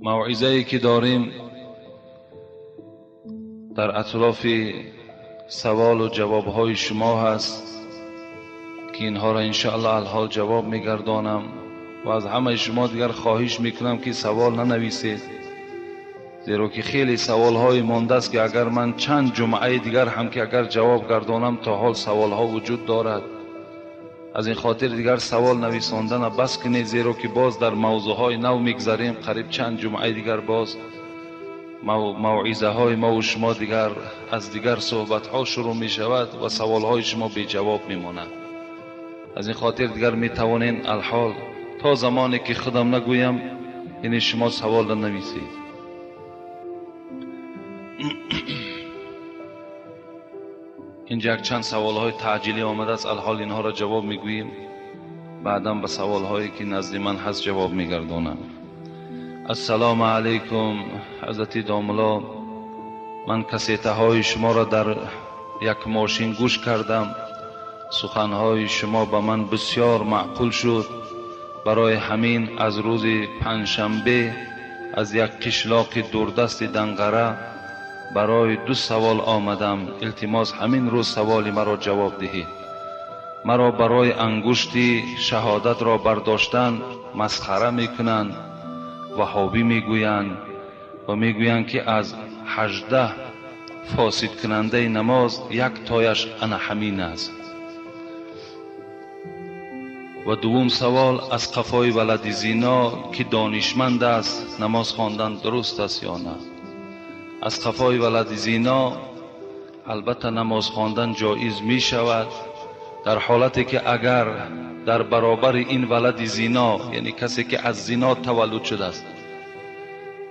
موعظه‌ای که داریم در اطراف سوال و جواب‌های شما هست که اینها را انشاءالله الحال جواب می‌گردانم و از همه شما دیگر خواهش میکنم که سوال ننویسید، زیرا که خیلی سوال‌های مانده است که اگر من چند جمعه دیگر هم که اگر جواب گردانم تا حال سوال‌ها وجود دارد. از این خاطر دیگر سوال نویساندن بس کنید، زیرا که باز در موضوعهای نو میگذاریم. قریب چند جمعه دیگر باز موعظه های ما و شما دیگر از دیگر صحبت ها شروع می شود و سوال های شما بی جواب می ماند. از این خاطر دیگر می توانین الحال تا زمانی که خودم نگویم یعنی شما سوال ننویسید. اینجا یک چند سوال های تعجیلی آمده است، الحال اینها را جواب می گوییم، بعدا به سوال هایی که نزد من هست جواب می گردانم. السلام علیکم حضرت داملا، من کسیته های شما را در یک ماشین گوش کردم. سخنهای شما به من بسیار معقول شد. برای همین از روز پنجشنبه از یک قشلاق دوردست دنقره برای 2 سوال آمدم. التماس همین روز سوال مرا جواب دهید. مرا برای انگشتی شهادت را برداشتن مسخره میکنند، وهابی میگویند و میگویند که از 18 فاسد کننده نماز 1 تایش انا همین است. و دوم سوال از قفای ولد زینا که دانشمند است نماز خواندن درست است یا نه؟ از قفای ولد زینا البته نماز خواندن جایز می شود در حالتی که اگر در برابر این ولد زینا، یعنی کسی که از زینا تولد شده است،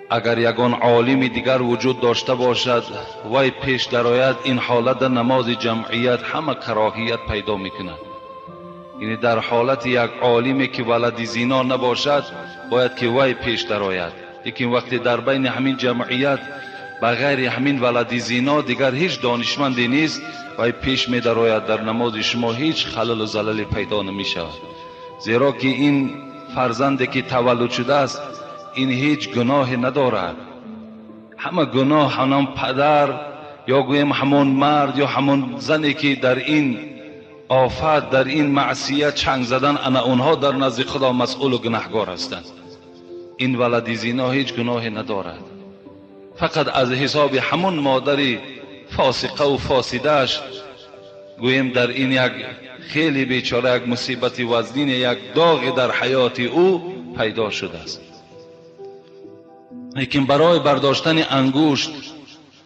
اگر یگان عالم دیگر وجود داشته باشد وای پیش درآید، این حالت در نماز جمعیت همه کراهیت پیدا میکند. یعنی در حالت یک عالمی که ولد زینا نباشد باید که وای پیش درآید، لیکن وقتی در بین همین جمعیت بغیر همین ولد زینا دیگر هیچ دانشمندی نیست وای پیش می درآید، در نماز شما هیچ خلل و زللی پیدا نمی شود، زیرا که این فرزندی که تولد شده است این هیچ گناه ندارد. همه گناه همون پدر یا گویم همون مرد یا همون زنی که در این آفت در این معصیت چنگ زدن، انا اونها در نزد خدا مسئول و گناهگار هستند. این ولد زینا هیچ گناه ندارد، فقط از حساب همون مادری فاسقه و فاسدهش گویم در این یک خیلی بیچاره یک مصیبت وزنین، یک داغ در حیات او پیدا شده است. لیکن برای برداشتن انگشت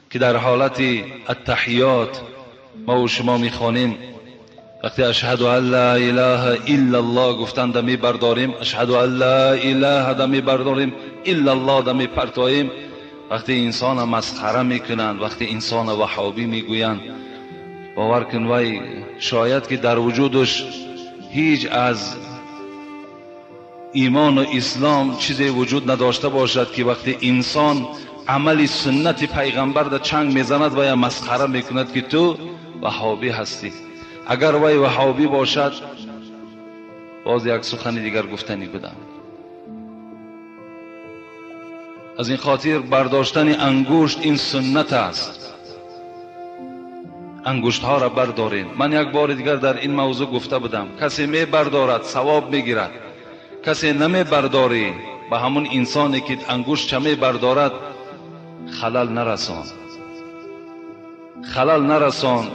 که در حالت التحیات ما و شما میخوانیم، وقتی اشهد ان لا اله الا الله گفتن دمی برداریم، اشهد ان لا اله دمی برداریم، الا الله دمی پرتاییم. وقتی انسان مسخره میکنند، وقتی انسان وهابی میگویند، باور کن وای شاید که در وجودش هیچ از ایمان و اسلام چیزی وجود نداشته باشد که وقتی انسان عمل سنت پیغمبر در چنگ میزند و یا مسخره میکند که تو وهابی هستی. اگر وای وهابی باشد باز یک سخن دیگر گفتنی بدم. از این خاطر برداشتن انگشت این سنت است. انگشت ها را بردارین. من یک بار دیگر در این موضوع گفته بودم، کسی می بردارد ثواب میگیرد، کسی نمی برداری به همون انسانی که انگشت چمی بردارد خلل نرسان، خلل نرسان،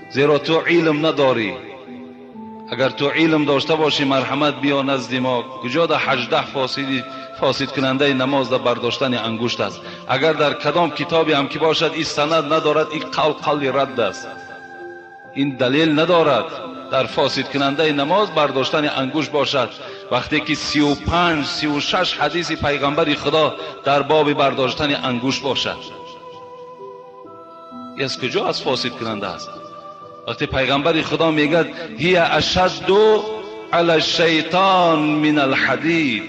زیرا تو علم نداری. اگر تو علم داشته باشی مرحمت بیا نزد ما، کجا در 18 فاسد کننده نماز در برداشتن انگشت است؟ اگر در کدام کتابی هم که باشد این سند ندارد، این قول رد است، این دلیل ندارد در فاسد کننده نماز برداشتن انگشت باشد، وقتی که 35 36 حدیث پیغمبر خدا در باب برداشتن انگشت باشد. این از کجا از فاسد کننده است؟ وقتی پیغمبر خدا میگه هی اشد علی الشیطان من الحدید،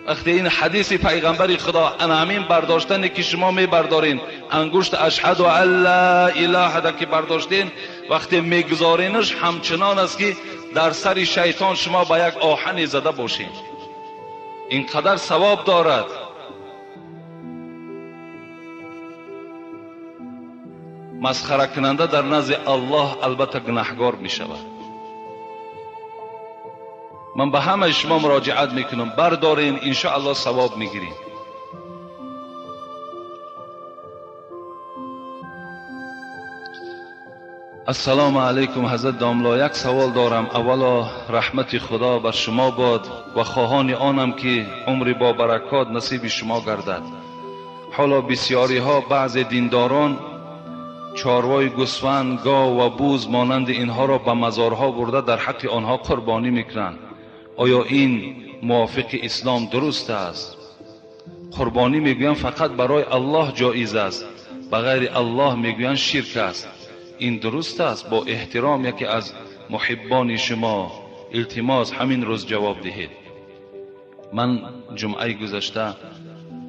وقتی این حدیث پیغمبر خدا انا همین برداشتن که شما می بردارین انگشت اشهد ان لا اله الا که برداشتین، وقتی میگذارینش همچنان است که در سر شیطان شما با یک آهن زده باشین. اینقدر ثواب دارد. مسخره کننده در نزد الله البته گناهکار می شود. من به همه شما مراجعت میکنم، بردارین، ان شاء الله ثواب میگیرین. السلام علیکم حضرت داملا، یک سوال دارم. اولا رحمت خدا بر شما باد و خواهان آنم که عمر با برکات نصیب شما گردد. حالا بسیاری ها بعض دینداران چاروای گوسفند، گاو و بوز مانند اینها را به مزارها برده در حق آنها قربانی میکنند. آیا این موافق اسلام درست است؟ قربانی میگویند فقط برای الله جایز است، بغیر الله میگویند شرک است. این درست است؟ با احترام یکی از محبان شما التماس همین روز جواب دهید. من جمعه گذشته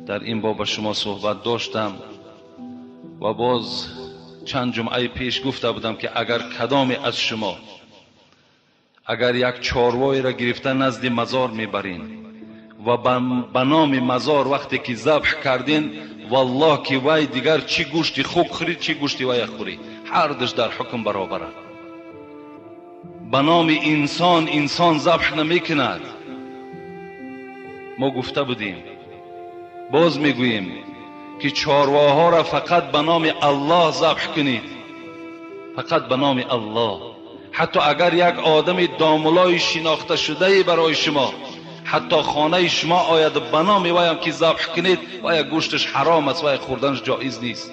در این باب شما صحبت داشتم و باز چند جمعه پیش گفته بودم که اگر کدام از شما اگر یک چاروای را گرفته نزد مزار میبرین و به نام مزار وقتی که ذبح کردین، والله که وای دیگر چی گوشتی خوک خورید چی گوشتی وای خوری، هر دش در حکم برابره. به نام انسان ذبح نمیکند. ما گفته بودیم، باز میگوییم که چارواها را فقط به نام الله ذبح کنید، فقط به نام الله. حتی اگر یک آدم داملای شناخته شده برای شما حتی خانه شما آید به نام وی هم که ذبح کنید، و یک گوشتش حرام است و یک خوردنش جایز نیست.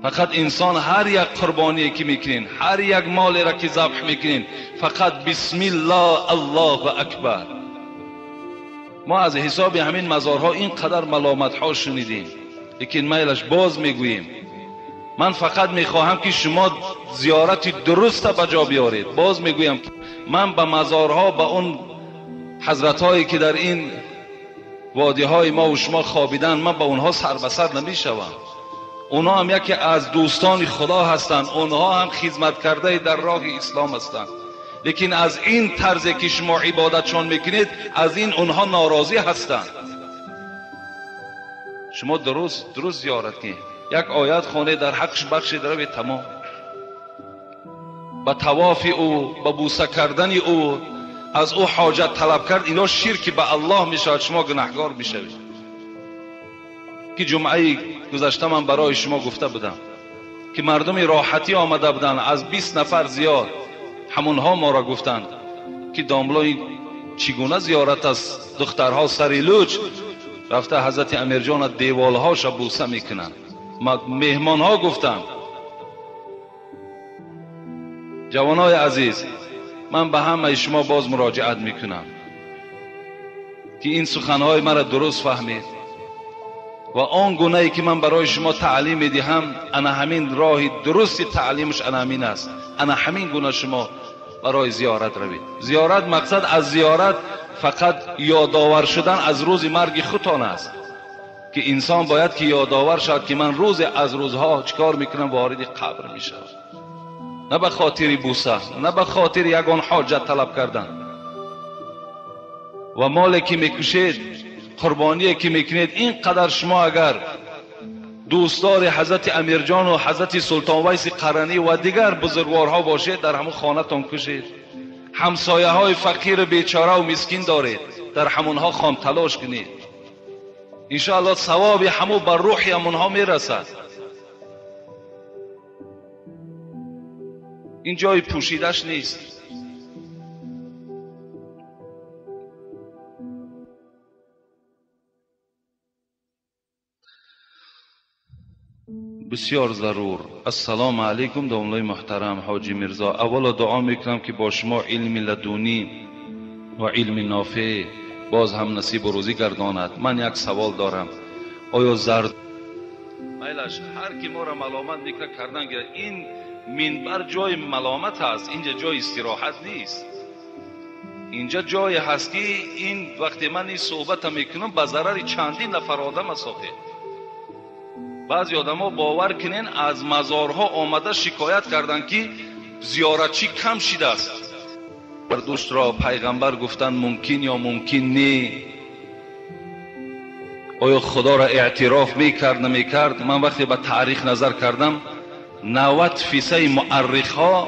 فقط انسان هر یک قربانی که میکنین، هر یک مالی را که ذبح میکنین، فقط بسم الله الله اکبر. ما از حساب همین مزارها اینقدر ملامت ها شنیدیم، لیکن میلش باز میگوییم من فقط میخواهم که شما زیارت درست به جا بیارید. باز میگویم من به مزارها، به اون حضرت هایی که در این وادی های ما و شما خوابیدن، من به اونها سر به سر نمیشوم. اونها هم یکی از دوستان خدا هستند، اونها هم خدمت کرده در راه اسلام هستند، لیکن از این طرزی که شما عبادتشان میکنید از این اونها ناراضی هستند. شما درست زیارت کنید، یک آیت خانه در حقش بخشید روید، تمام. با طواف او، با بوسه کردن او، از او حاجت طلب کرد، اینا شرک به الله میشود، شما گناهکار میشوید. که جمعه گذشته من برای شما گفته بودم که مردم راحتی آمده بودن، از 20 نفر زیاد، همونها ما را گفتند که داملای چگونه زیارت از دخترها سری لوچ رفته حضرت امیرجان دیوالهاش بوسه میکنند. مهمان ها گفتند. جوانای عزیز، من به همه شما باز مراجعت میکنم که این سخنهای مرا درست فهمید و آن گونه‌ای که من برای شما تعلیم میدهم، انا همین راه درست تعلیمش انا همین است. انا همین گونه شما برای زیارت روید. زیارت، مقصد از زیارت فقط یادآور شدن از روز مرگ خودتان است، که انسان باید که یادآور شد که من روز از روزها چیکار میکنم، وارد قبر میشم. نه به خاطر بوسه، نه به خاطر یگان حاجت طلب کردن. و مالی که میکشید، قربانی که میکنید، اینقدر شما اگر دوستدار حضرت امیرجان و حضرت سلطان ویس قرنی و دیگر بزرگوارها باشید، در همون خانه تان کشید. همسایه های فقیر بیچاره و مسکین دارید، در همونها خان تلاش کنید. انشاءالله ثواب همو بر روح همونها میرسد. این جای پوشیدش نیست. بسیار ضرور. السلام علیکم داملای محترم حاجی مرزا، اولا دعا میکنم که با شما علم لدونی و علم نافع باز هم نصیب و روزی گرداند. من یک سوال دارم، آیا زرد میلش هر کی ما را ملامت میکنه کردن گیره، این منبر جای ملامت هست، اینجا جای استراحت نیست. اینجا جای هست که این وقتی من این صحبت میکنم به ضرر چندین نفر آدم است. بعضی آدم ها باور کنین از مزارها آمده شکایت کردن که زیارتچی کم شده است. زردشت را پیغمبر گفتن ممکن یا ممکن نه؟ آیا خدا را اعتراف میکرد نمیکرد؟ من وقتی به تاریخ نظر کردم 90% مورخها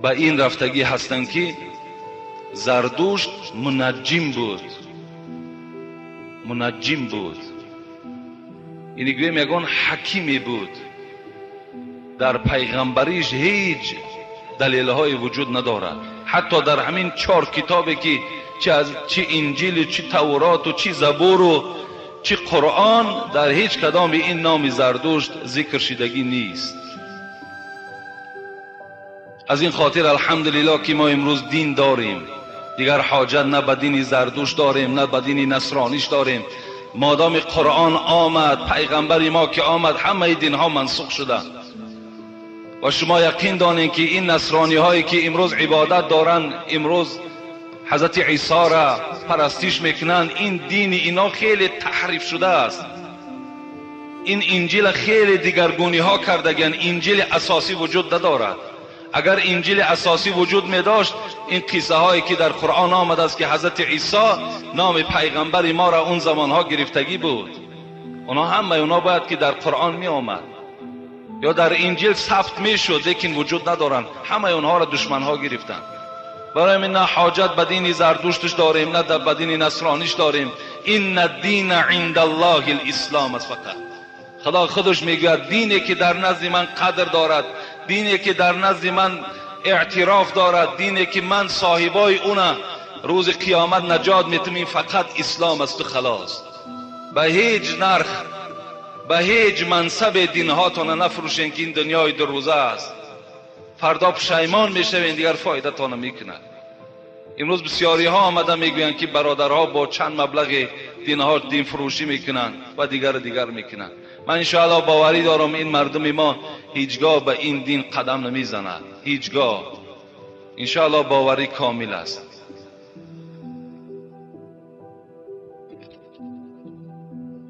به این رفتگی هستند که زردشت منجم بود. منجم بود یعنی گویم یگان حکیمی بود. در پیغمبریش هیچ دلیل‌های وجود ندارد. حتی در همین 4 کتابی که چه انجیل، چه تورات و چه زبور و چه قرآن، در هیچ کدام این نام زردشت ذکر شدگی نیست. از این خاطر الحمدلله که ما امروز دین داریم، دیگر حاجت نه به دین زردشت داریم نه به دین نصرانیش داریم. مادام قرآن آمد، پیغمبر ما که آمد، همه دین ها منسوخ شده. و شما یقین دانید که این نصرانی هایی که امروز عبادت دارن، امروز حضرت عیسی را پرستش میکنن، این دین اینا خیلی تحریف شده است. این انجیل خیلی دیگرگونی ها کردگن. انجیل اساسی وجود ندارد. اگر انجیل اساسی وجود می داشت، این قصه هایی که در قرآن آمده است که حضرت عیسی نام پیغمبر ما را اون زمان ها گرفتگی بود، اونا همه اونا باید که در قرآن می آمد یا در انجیل ثبت می شد، لیکن وجود ندارن. همه اونها را دشمن ها گرفتن. برای من نه حاجت به دین زردشتش داریم نه به دین نصرانیش داریم. این الدین عند الله الاسلام است. فقط خدا خودش میگه دینی که در نزد من قدر دارد، دینی که در نزد من اعتراف دارد، دینی که من صاحبای اونه روز قیامت نجات میتونیم، فقط اسلام است و خلاص. به هیچ نرخ، به هیچ منصب دین هاتون نفروشین که این دنیای 2 روزه است. فردا پشیمان میشوین، دیگر فایده تان نمیکنه. امروز بسیاری ها آمده میگویند که برادرها با چند مبلغ دین ها دین فروشی میکنن و دیگر میکنن. من انشاءالله باوری دارم این مردم ما هیچگاه به این دین قدم نمیزنند. هیچگاه. انشاءالله باوری کامل است.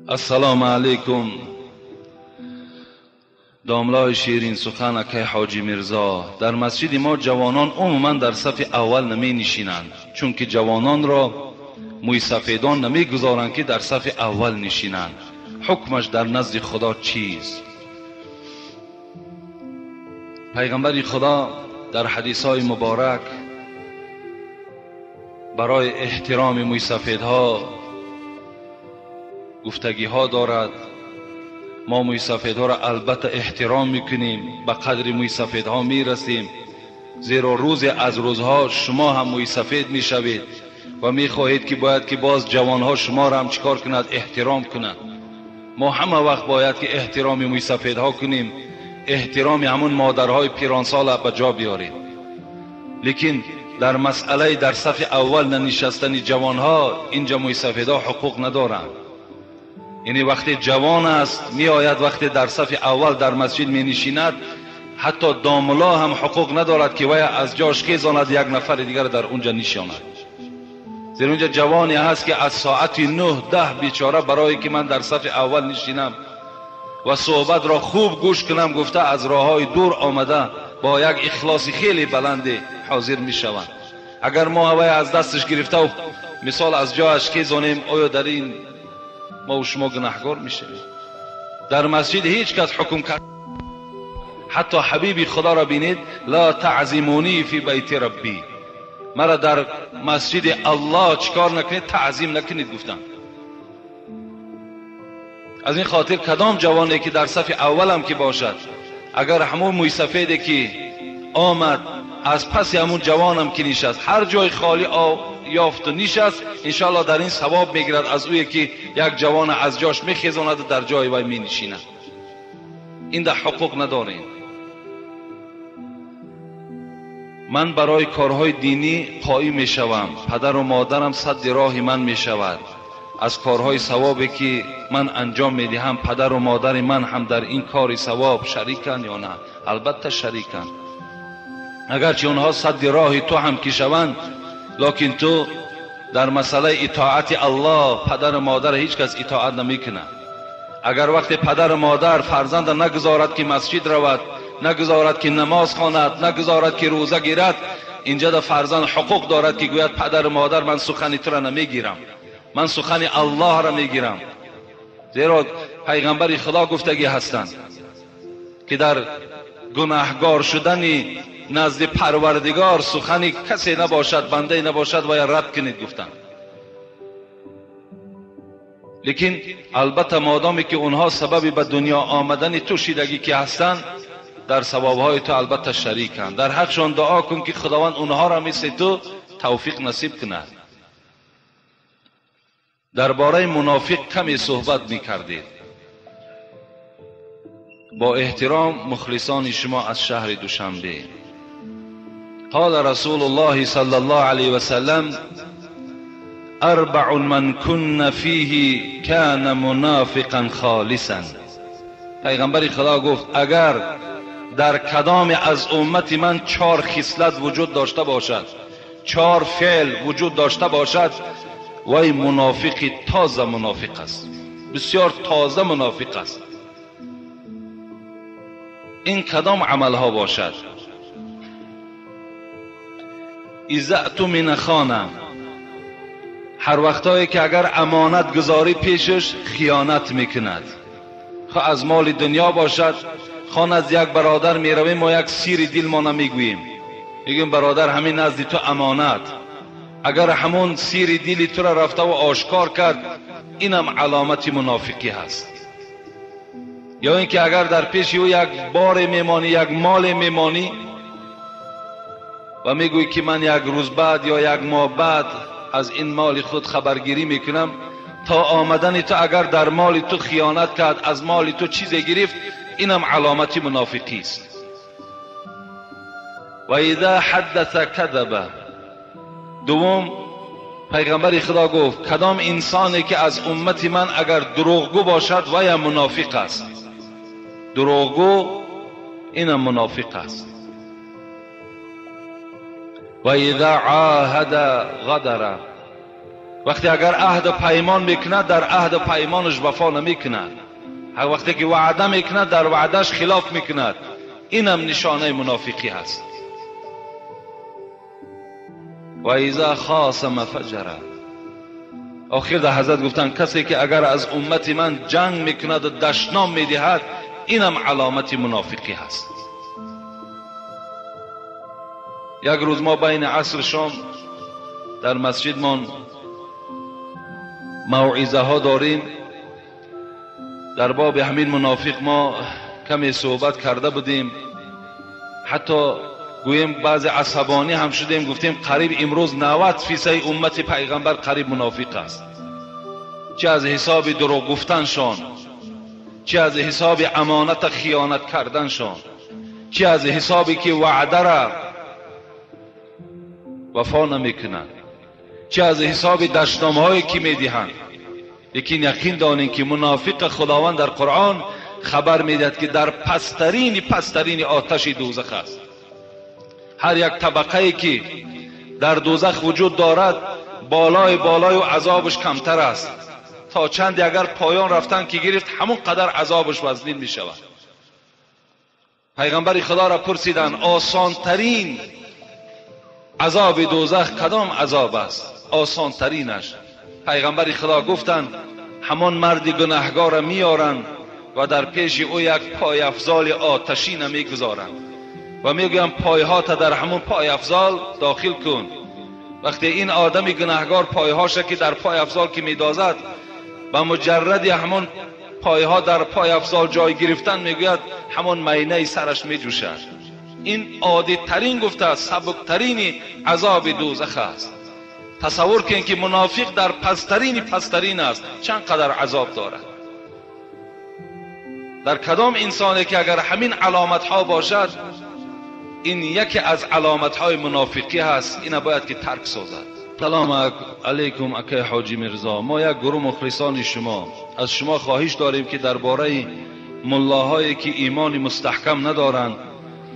السلام علیکم. داملای شیرین سخن اکای حاجی میرزا. در مسجد ما جوانان عموما در صف اول نمی نشینند، چون که جوانان را موی سفیدان نمی گذارند که در صف اول نشینند. حکمش در نزد خدا چیست؟ پیغمبر خدا در حدیث های مبارک برای احترام موی سفیدها گفتگی ها دارد. ما موی سفیدها را البته احترام میکنیم، به قدر موی سفیدها میرسیم، زیرا روز از روزها شما هم موی سفید میشوید و میخواهید که باید که باز جوانها شما را هم چیکار کند؟ احترام کنند. ما همه وقت باید که احترام موی سفیدها کنیم، احترام همون مادرهای پیرانسال به جا بیاریم. لیکن در مسئله در صف اول ننشستن جوانها، اینجا موی سفیدها حقوق ندارند. یعنی وقتی جوان است می آید، وقتی در صف اول در مسجد می نشیند، حتی داملا هم حقوق ندارد که وی از جاش خیزاند یک نفر دیگر در اونجا نشاند. زیرا اونجا جوانی هست که از ساعت 9-10 بیچاره برای که من در صف اول نشینم و صحبت را خوب گوش کنم گفته از راه های دور آمده با یک اخلاص خیلی بلند حاضر می شوند. اگر ما وی از دستش گرفته و مثال از جاش خیزانیم، آیا در این ما و شما گناهگار میشه؟ در مسجد هیچ کس حکم کرد. حتی حبیب خدا را بینید، لا تعظیمونی فی بیت ربی، مرا در مسجد الله چیکار نکنید؟ تعظیم نکنید گفتن. از این خاطر کدام جوانی که در صف اولم که باشد، اگر همون موی سفیدی که آمد از پس همون جوانم که نشست هر جای خالی یافت و نشست، انشاءالله در این ثواب میگیرد از اوی که یک جوان از جاش میخیزاند در جای وی می نشیند. این در حقوق ندارین. من برای کارهای دینی قائم میشوم، پدر و مادرم صد راه من میشود. از کارهای ثوابی که من انجام میدهم، پدر و مادر من هم در این کار ثواب شریکن یا نه؟ البته شریکن. اگرچه اونها صد راه تو هم کشوند، لکن تو در مسئله اطاعت الله پدر و مادر هیچ کس اطاعت نمیکنه. اگر وقت پدر و مادر فرزند نگذارد که مسجد رود، نگذارد که نماز خواند، نگذارد که روزه گیرد، اینجا در فرزند حقوق دارد که گوید پدر و مادر من سخن تو را نمیگیرم، من سخن الله را میگیرم. زیرا پیغمبر خدا گفتگی هستند که در گناهگار شدنی نزد پروردگار سخنی کسی نباشد، بنده نباشد و یا رد کنید گفتند. لیکن البته مادامی که اونها سبب به دنیا آمدن تو شیدگی که هستند، در ثوابهای تو البته شریکند. در حقشان دعا کن که خداوند اونها را مثل تو توفیق نصیب کند. درباره منافق کمی صحبت میکردید. با احترام مخلصان شما از شهر دوشنبه. قال رسول الله صلی الله علیه و سلم: اربع من کن فیه کان منافقا خالصا. پیغمبر خدا گفت اگر در کدام از امت من 4 خصلت وجود داشته باشد، 4 فعل وجود داشته باشد، وای منافقی تازه منافق است، بسیار تازه منافق است. این کدام عمل ها باشد؟ اذا اؤتمن خانه، هر وقتایی که اگر امانت گذاری پیشش خیانت میکند. خواه از مال دنیا باشد، خان از یک برادر میرویم ما یک سیر دل ما نمیگوییم، میگیم برادر همین نزد تو امانت. اگر همون سیر دلی تو را رفته و آشکار کرد، اینم علامت منافقی هست. یا اینکه اگر در پیش او یک بار میمانی، یک مال میمانی و میگویی که من یک روز بعد یا یک ماه بعد از این مال خود خبرگیری میکنم، تا آمدن تو اگر در مال تو خیانت کرد، از مال تو چیزی گرفت، اینم علامت منافقی است. و اذا حدث کذب. دوم پیغمبر خدا گفت کدام انسانی که از امت من اگر دروغگو باشد و یا منافق است. دروغگو اینم منافق است. و اذا عاهد غدر. وقتی اگر عهد و پیمان میکند، در عهد و پیمانش وفا نمیکند. هر وقتی که وعده میکند، در وعدهش خلاف میکند. اینم نشانه منافقی هست. و اذا خاصم فجر. آخر در حضرت گفتن کسی که اگر از امت من جنگ میکند و دشنام میدهد، اینم علامت منافقی هست. یک روز ما بین عصر شام در مسجد ما موعظه ها داریم. در باب همین منافق ما کمی صحبت کرده بودیم، حتی گویم بعض عصبانی هم شدیم، گفتیم قریب امروز 90% امت پیغمبر قریب منافق است. چه از حساب دروغ گفتنشان، چه از حساب امانت خیانت کردنشان، چه از حسابی که وعده را وفا نمیکنند، چه از حساب دشنامه هایی که میدهند. لیکن یقین دانید که منافق خداوند در قرآن خبر میدهد که در پسترین آتش دوزخ است. هر یک طبقه که در دوزخ وجود دارد، بالای و عذابش کمتر است. تا چند اگر پایان رفتن که گرفت، همون قدر عذابش وزنین می شود. پیغمبر خدا را پرسیدن آسان ترین عذاب دوزخ کدام عذاب است؟ آسان ترینش. پیغمبر خدا گفتند همان مرد گناهگار را میارند و در پیش او یک پای افضال آتشین میگذارند و میگویند پایهات در همون پای افضال داخل کن. وقتی این آدم گناهگار پایهاش که در پای افضال که میدازد، و مجرد همون پایها در پای افضال جای گرفتن، میگوید همون مینه سرش میجوشد. این عادی ترین گفته است، سبک ترین عذاب دوزخ است. تصور کن که منافق در پسترین است، چند قدر عذاب دارد. در کدام انسانی که اگر همین علامت ها باشد، این یکی از علامت های منافقی هست. این باید که ترک سازد. سلام علیکم اکای حاجی مرزا. ما یک گروه مخلصان شما از شما خواهش داریم که درباره ملاهایی که ایمان مستحکم ندارند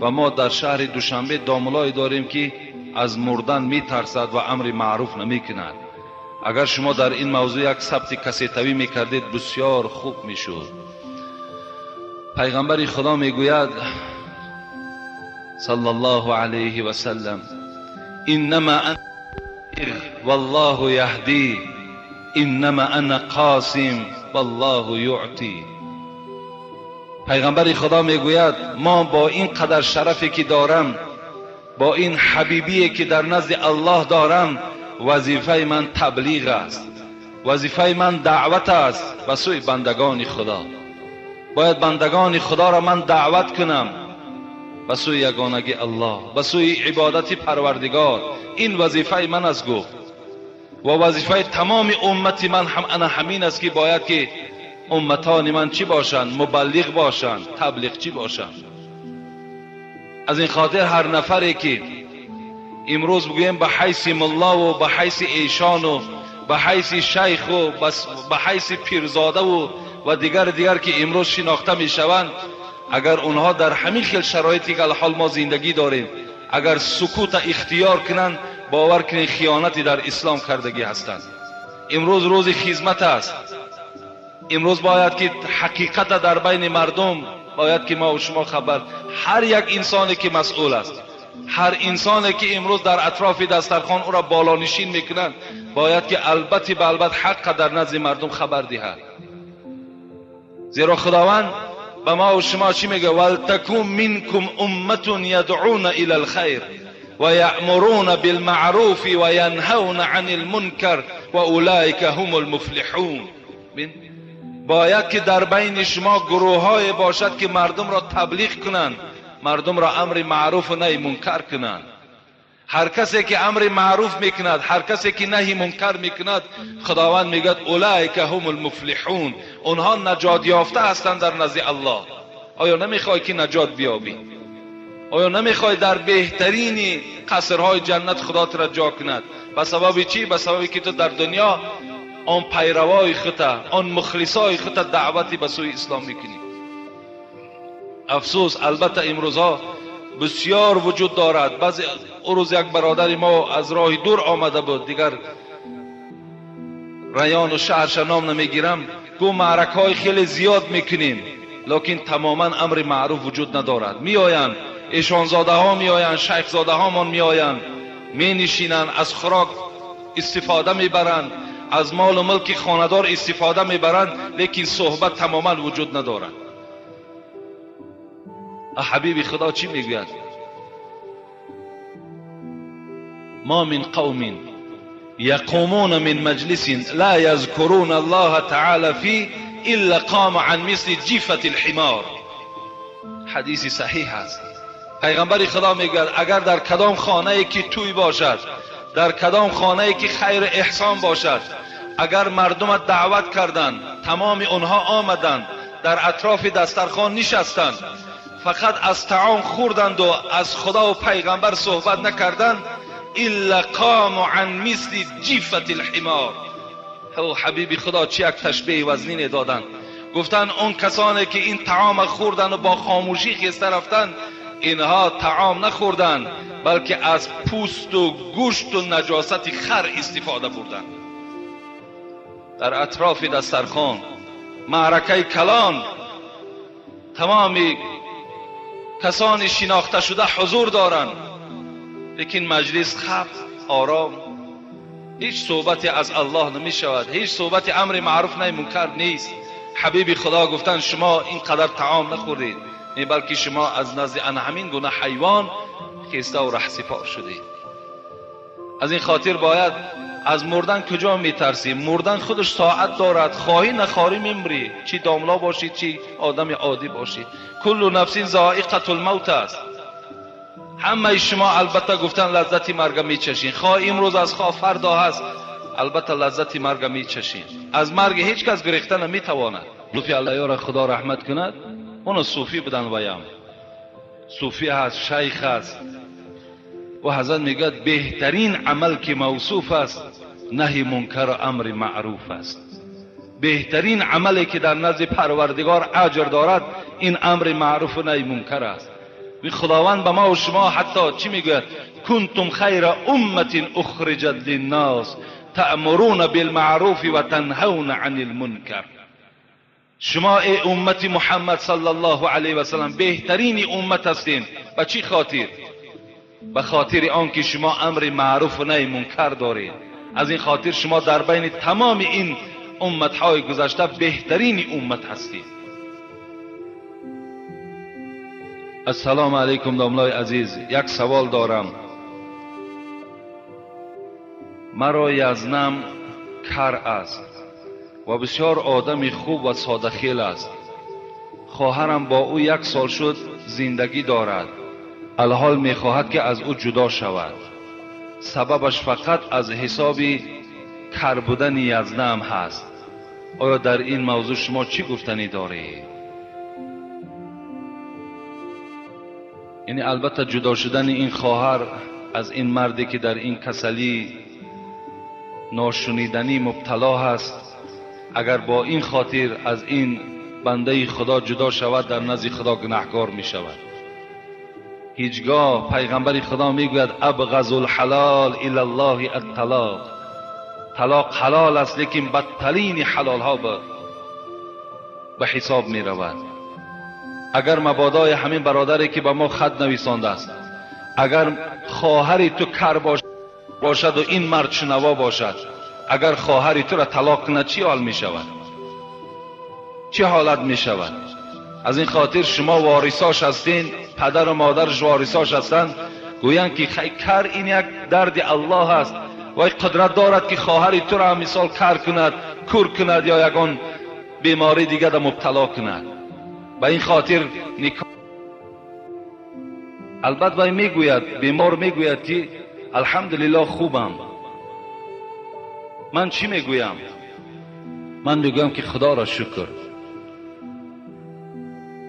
و ما در شهر دوشنبه داملای داریم که از مردن میترسد و امر معروف نمیکند. اگر شما در این موضوع یک ثبت کسیتوی میکردید بسیار خوب میشد. پیغمبر خدا میگوید صلی الله علیه و سلم انما انا والله یهدی، انما انا قاسم والله یعطی. پیغمبر خدا میگوید ما با این قدر شرفی که دارم، با این حبیبی که در نزد الله دارم، وظیفه من تبلیغ است، وظیفه من دعوت است به سوی بندگان خدا. باید بندگان خدا را من دعوت کنم به سوی یگانگی الله، به سوی عبادت پروردگار. این وظیفه من است گفت، و وظیفه تمام امت من هم انا همین است که باید که امتان من چی باشند؟ مبلغ باشند، تبلیغچی باشند. از این خاطر هر نفری که امروز بگویم به حیث ملا و به حیث ایشان و به حیث شیخ و به حیث پیرزاده و دیگر که امروز شناخته می شوند، اگر اونها در همین خیل شرایطی که الحال ما زندگی داریم اگر سکوت اختیار کنند، باور کنید خیانتی در اسلام کردگی هستند. امروز روز خدمت است. امروز باید که حقیقت در بین مردم باید که ما و شما خبر، هر یک انسانی که مسئول است، هر انسانی که امروز در اطراف دسترخوان او را بالانشین میکنند، باید که البته به البته حق در نزد مردم خبر دهد. زیرا خداوند به ما و شما چی میگه؟ ولتکن منکم امه یدعون الی الخیر و یأمرون بالمعروف و ینهون عن المنکر و اولئک هم المفلحون. باید که در بین شما گروه‌های باشد که مردم را تبلیغ کنند، مردم را امر معروف و نهی منکر کنند. هر کسی که امر معروف میکند، هر کسی که نهی منکر میکند، خداوند میگه اولئک هم المفلحون، اونها نجات یافته هستند در نزد الله. آیا نمیخوای که نجات بیابی؟ آیا نمیخوای در بهترین قصرهای جنت خدا را جا کند؟ به سبب چی؟ به سببی که تو در دنیا آن پیروای خودت، آن مخلصای خودت دعوتی به سوی اسلام میکنی. افسوس البته امروزها بسیار وجود دارد. بعضی روز یک برادر ما از راه دور آمده بود، دیگر ریان و شهرش نام نمیگیرم، گو معرکه های خیلی زیاد میکنیم لیکن تماما امر معروف وجود ندارد. میآیند ایشان زاده ها، میآیند شیخ زاده ها من میآیند، می نشینند، از خوراک استفاده میبرند، از مال و ملک خاندار استفاده میبرند، لیکن صحبت تماما وجود ندارد. حبیب خدا چی میگوید؟ ما من قوم یقومون من مجلس لا یذکرون الله تعالی فی الا قام عن مثل جیفة الحمار. حدیث صحیح است. پیغمبر خدا میگوید اگر در کدام خانه ای که توی باشد، در کدام خانه ای که خیر احسان باشد، اگر مردم دعوت کردند، تمام اونها آمدند، در اطراف دسترخوان نشستند، فقط از طعام خوردند و از خدا و پیغمبر صحبت نکردند، الا قام عن مثل جیفة الحمار. او حبیب خدا چه یک تشبیه وزنین دادند. گفتند اون کسانی که این طعام خوردند و با خاموشی خسته رفتند، اینها طعام نخوردند بلکه از پوست و گوشت و نجاست خر استفاده بردند. در اطراف دسترخوان معرکه کلان، تمامی کسان شناخته شده حضور دارند، لیکن مجلس خفت آرام، هیچ صحبتی از الله نمی شود، هیچ صحبت امر معروف نهی منکر نیست. حبیب خدا گفتن شما اینقدر طعام نخورید، نه بلکه شما از نزد آن همین گونه حیوان خسته و رهسپار شدید. از این خاطر باید از مردن کجا میترسیم؟ مردن خودش ساعت دارد، خواهی نخواهی میمیری، چی داملا باشی چی آدم عادی باشی. کل نفس ذائقة الموت است. همه شما البته گفتن لذت مرگ میچشین، خواه امروز از خواه فردا هست، البته لذت مرگ میچشین. از مرگ هیچ کس گریخته نمیتواند. لطفی الله یار خدا رحمت کند، اون صوفی بودن، ویم صوفی هست، شیخ هست، و حضرت میگه بهترین عمل که موصوف است نهی منکر و امر معروف است. بهترین عملی که در نزد پروردگار اجر دارد این امر معروف و نهی منکر است. خداوند به ما و شما حتی چی میگه؟ کنتم خیر امه اخرجت للناس تأمرون بالمعروف و تنهون عن المنکر. شما ای امت محمد صلی الله علیه و سلم بهترین امت هستین. به چی خاطر؟ به خاطر آنکه شما امر معروف و نهی منکر دارید. از این خاطر شما در بین تمام این امتهای گذشته بهترین امت هستید. السلام علیکم داملای عزیز، یک سوال دارم. مرا یزنم کر است و بسیار آدم خوب و ساده‌خیل است. خواهرم با او 1 سال شد زندگی دارد. الحال میخواهد که از او جدا شود. سببش فقط از حساب کر بودن یزنم هست. آیا در این موضوع شما چی گفتنی دارید؟ یعنی البته جدا شدن این خواهر از این مردی که در این کسلی ناشنیدنی مبتلا هست، اگر با این خاطر از این بنده خدا جدا شود در نزد خدا گناهکار می شود. هیچگاه پیغمبر خدا می گوید ابغض الحلال الی الله الطلاق. طلاق حلال است لیکن بدترین حلال ها به حساب می رود. اگر مبادای همین برادری که به ما خط نویسانده است، اگر خواهری تو کر باشد و این مرد شنوا باشد، اگر خواهری تو را طلاق کنه چی حال می شود؟ چه حالت می شود؟ از این خاطر شما وارثاش هستین، پدر و مادرش وارثاش هستند، گویند که کر این یک درد الله است و قدرت دارد که خواهری تو را مثال کر کند، کور کند یا یگان بیماری دیگر را مبتلا کند. به این خاطر البته میگوید، بیمار میگوید که الحمدلله خوبم. من چی میگویم؟ من میگویم که خدا را شکر.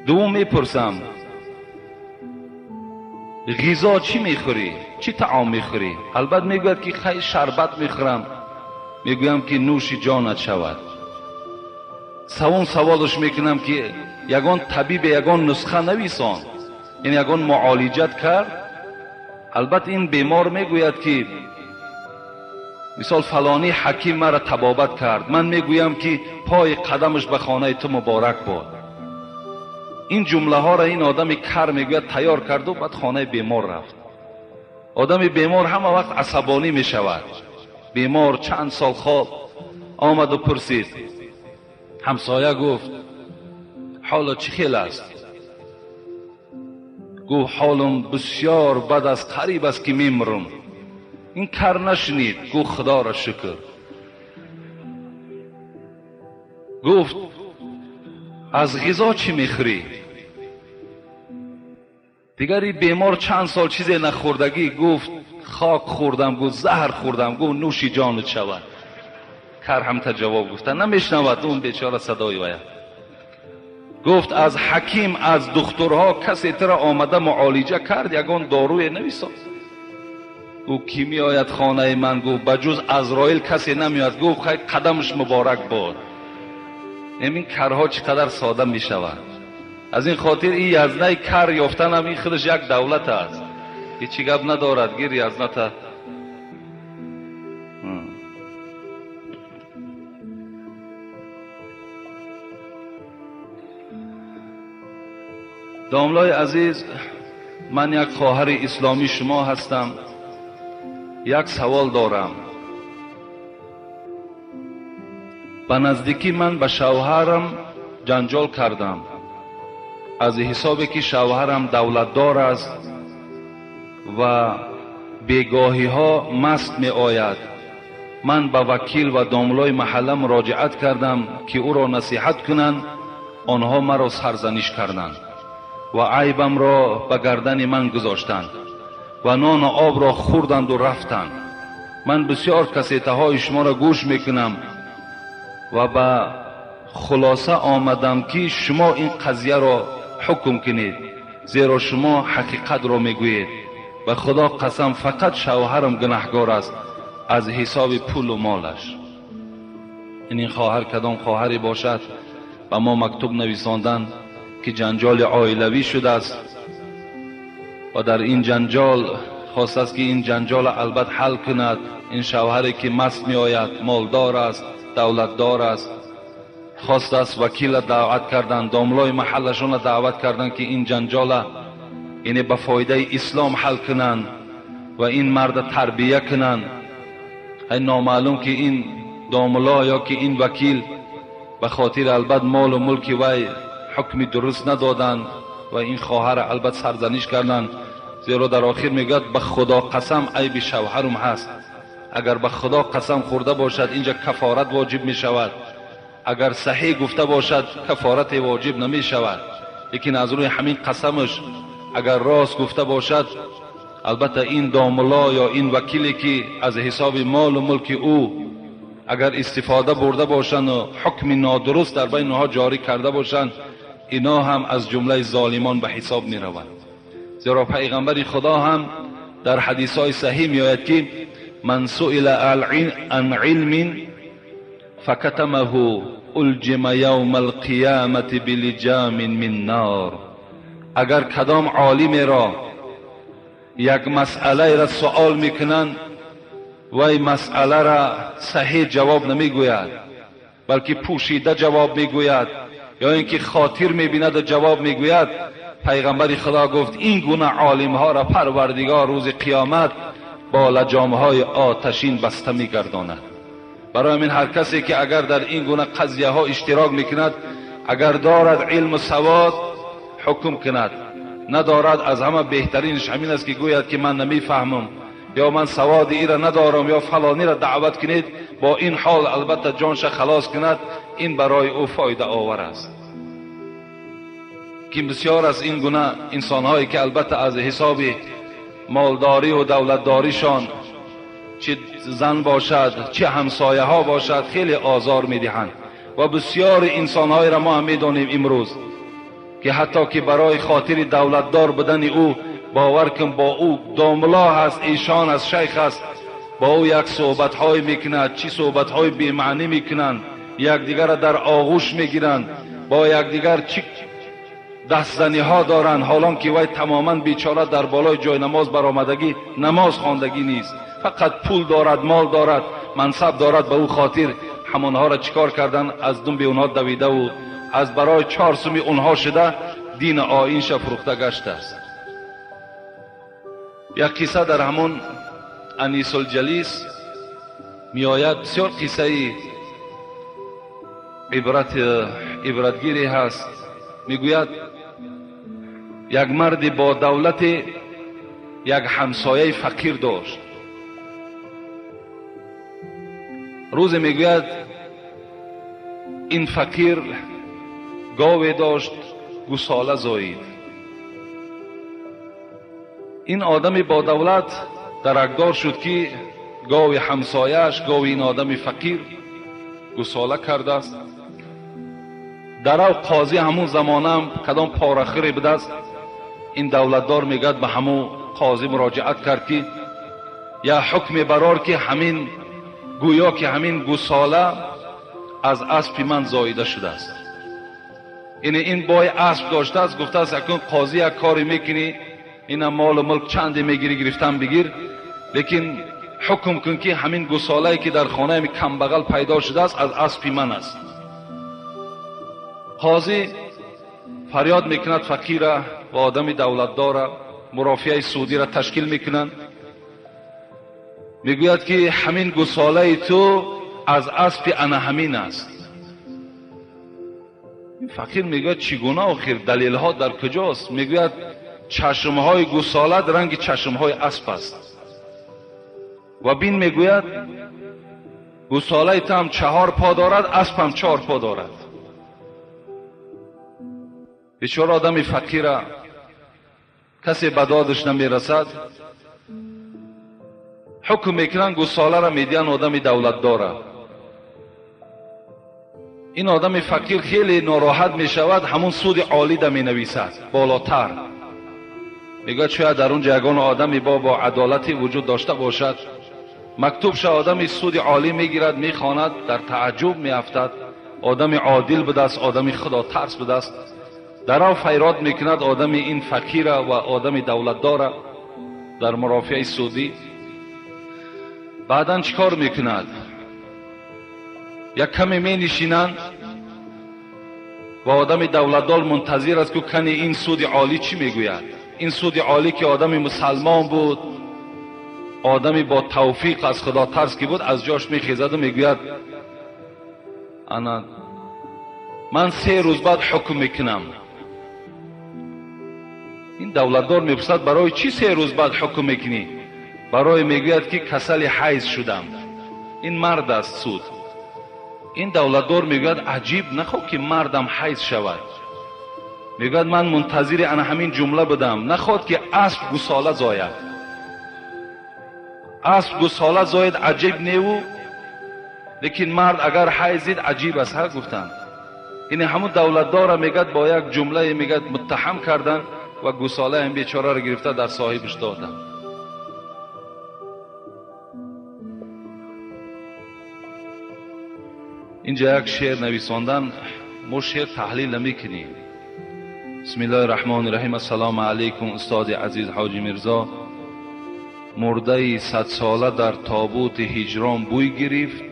دوم میپرسم غذا چی میخوری؟ چی طعام میخوری؟ البته میگوید که خیلی شربت میخورم. میگویم که نوش جانت شود. سوم سوالش میکنم که یگان طبیب یگان نسخه نویسان، این یگان معالجت کرد؟ البته این بیمار میگوید که مثال فلانی حکیم مرا طبابت کرد. من میگویم که پای قدمش به خانه تو مبارک باد. این جمله ها را این آدم کر میگوید تیار کرد و بعد خانه بیمار رفت. آدم بیمار همه وقت عصبانی میشود. بیمار چند سال خواب آمد و پرسید. همسایه گفت حالت چه خیل است؟ گفت حالم بسیار بد است، قریب است که میمرم. این کر نشنید، گفت خدا را شکر. گفت از غذا چی میخوری؟ دیگری بیمار چند سال چیزی نخوردگی گفت خاک خوردم، گفت زهر خوردم، گفت نوش جانت شود. کر هم تا جواب گفتن نمیشنود اون بیچاره صدای ویا. گفت از حکیم از دکترها کسی ترا آمده معالجه کرد یگان داروی نویساد؟ گفت کی می آید خانه من؟ گفت بجز عزرائیل کسی نمیاد. گفت خیلی قدمش مبارک باد. این کرها چقدر ساده می شود. از این خاطر این یزنه کر یافتن هم این خودش یک دولت است. هیچی گپ ندارد گیر یزنه. داملای عزیز، من یک خواهر اسلامی شما هستم. یک سوال دارم. به نزدیکی من به شوهرم جنجال کردم از حسابی که شوهرم دولتدار است و بیگاهی ها مست می آید. من به وکیل و داملای محله مراجعت کردم که او را نصیحت کنند. آنها مرا سرزنش کردند و عیبم را به گردن من گذاشتند و نان و آب را خوردند و رفتند. من بسیار کسیته های شما را گوش میکنم و به خلاصه آمدم که شما این قضیه را حکم کنید، زیرا شما حقیقت را میگویید. به خدا قسم فقط شوهرم گناهکار است از حساب پول و مالش. این خواهر کدام خواهری باشد به ما مکتوب نویساندند که جنجال عائلوی شده است و در این جنجال خواست است که این جنجال البته حل کند. این شوهری که مست می آید، مالدار است، دولتدار است، خواست است وکیل دعوت کردند، داملای محلشون دعوت کردند که این جنجال یعنی به فایده اسلام حل کنند و این مرد تربیه کنن. نامعلوم که این داملا یا که این وکیل به خاطر البته مال و ملک وی حکم درست ندادن و این خواهر البته سرزنش کردن، زیرا در آخر میگه به خدا قسم عیب شوهرم هست. اگر به خدا قسم خورده باشد اینجا کفارت واجب می شود، اگر صحیح گفته باشد کفارت واجب نمی شود، لیکن از روی همین قسمش اگر راست گفته باشد، البته این داملا یا این وکیلی که از حساب مال و ملک او اگر استفاده برده باشند و حکم نادرست در بین آنها جاری کرده باشند، اینا هم از جمله ظالمان به حساب می روند. زیرا پیغمبر خدا هم در حدیث های صحیح می آید که من سئل عن علم فکتمه الجم یوم القیامت بلجام من نار. اگر کدام عالم را یک مسئله را سوال میکنند و این مسئله را صحیح جواب نمیگوید بلکه پوشیده جواب میگوید یا اینکه خاطر میبیند و جواب میگوید، پیغمبر خدا گفت این گونه عالم ها را پروردگار روز قیامت با لجام های آتشین بسته میگرداند. برای من هر کسی که اگر در این گونه قضیه ها اشتراک میکند، اگر دارد علم و سواد حکم کند، ندارد از همه بهترینش همین است که گوید که من نمیفهمم یا من سواد ای را ندارم یا فلانی را دعوت کنید، با این حال البته جانش خلاص کند، این برای او فایده آور است. که بسیار از این گونه انسانهایی که البته از حساب مالداری و دولتداریشان چه زن باشد چه همسایه ها باشد خیلی آزار میدهند و بسیار انسانهایی را ما هم میدانیم امروز که حتی که برای خاطر دولتدار بدن او باور کن با او داملا هست، ایشان از شیخ است، با او یک صحبت های میکنند، چی صحبت های بی معنی میکنند، یک دیگر را در آغوش میگیرند، با یک دیگر چی دستزنی ها دارند، حالان که وی تماما بیچاره در بالای جای نماز برآمدگی نماز خواندگی نیست، فقط پول دارد، مال دارد، منصب دارد، به او خاطر همانها را چیکار کردن؟ از دنب اونها دویده و از برای 4 سوم اونها شده دین آیینش فروخته گشته است. یک قصه در همون انیس الجلیس می آید، بسیار قصه عبرتگیری هست. می گوید یک مرد با دولت یک همسایه فقیر داشت. روز می گوید این فقیر گاوی داشت، گوساله زایید. این آدم با دولت درکدار شد که گاوی همسایه‌اش، گاوی این آدم فقیر گوساله کرده است. در او قاضی همون زمانه هم کدام پارخری بده است، این دولتدار میگد به همون قاضی مراجعت کرد که یا حکم برار که همین گویا که همین گوساله از اسب من زاییده شده است. این بای اسب داشته است، گفته است اکنون قاضی یک کاری میکنی، این مال و ملک چندی میگیری گرفتن بگیر، لیکن حکم کن که همین گوساله که در خانه می کم بغل پیدا شده است از اسب من است. قاضی فریاد میکند فقیر و آدم دولتدار مرافعه سودی را تشکیل میکنند، میگوید که همین گوساله تو از اسب انا همین است. فقیر میگوید چگونه آخر؟ دلیل ها در کجاست؟ میگوید چشم های گوساله رنگ چشم های اسب است. و بین میگوید گوساله تو هم 4 پا دارد، اسب هم 4 پا دارد. بیچاره آدم فقیر کسی به دادش نمیرسد، حکم میکنن گوساله را میدین آدم دولت داره. این آدم فقیر خیلی ناراحت میشود، همون سود عالی دا می نویسد بالاتر. میگه شاید در اون جگان آدمی با عدالتی وجود داشته باشد. مکتوب شد آدمی سود عالی میگیرد، میخواند، در تعجب میافتد. آدم عادل بوده است، آدم خدا ترس بوده است. در او فیراد میکند آدم این فقیر و آدم دولتدار در مرافعه سودی. بعدن چیکار میکند؟ یک کمی می نشینند و آدم دولتدار منتظر است که کنی این سود عالی چی میگوید. این سود عالی که آدم مسلمان بود، آدمی با توفیق از خدا ترس که بود از جاش میخیزد و میگوید انا من 3 روز بعد حکم میکنم. این دولتدار میپرسد برای چی 3 روز بعد حکم میکنی؟ برای میگوید که کسل حیض شدم. این مرد است سود. این دولتدار میگوید عجیب نخواه که مردم حیض شود. میگوید من منتظر انا همین جمله بدم نخواد که اسب گوساله زاید. اسب گوساله زاید عجیب نیو، لیکن مرد اگر حیضید عجیب است. ها گفتن این همون دولتدار میگد با یک جمله میگد متهم کردن و گوساله این بیچاره را گرفته در صاحبش دادن. اینجا یک شعر نویساندن، ما شعر تحلیل نمیکنیم. بسم الله الرحمن الرحیم. السلام علیکم استاد عزیز حاجی میرزا. مرده 100 ساله در تابوت هجران بوی گرفت،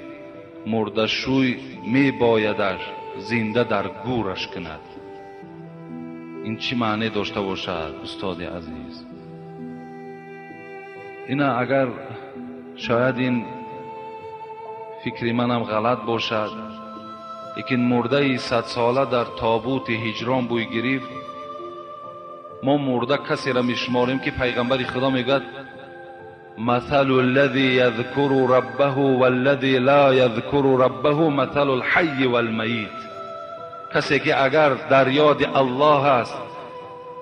مرده شوی می بایدش زنده در گورش کند. این چی معنی داشته باشد استاد عزیز؟ اینا اگر شاید این فکری منم غلط باشد، لیکن مرده 100 ساله در تابوت هجران بوی گرفت، ما مرده کسی را میشماریم که پیغمبر خدا میگوید مثل الذي يذكر ربه والذي لا يذكر ربه مثل الحي والميت. کسی که اگر در یاد الله است،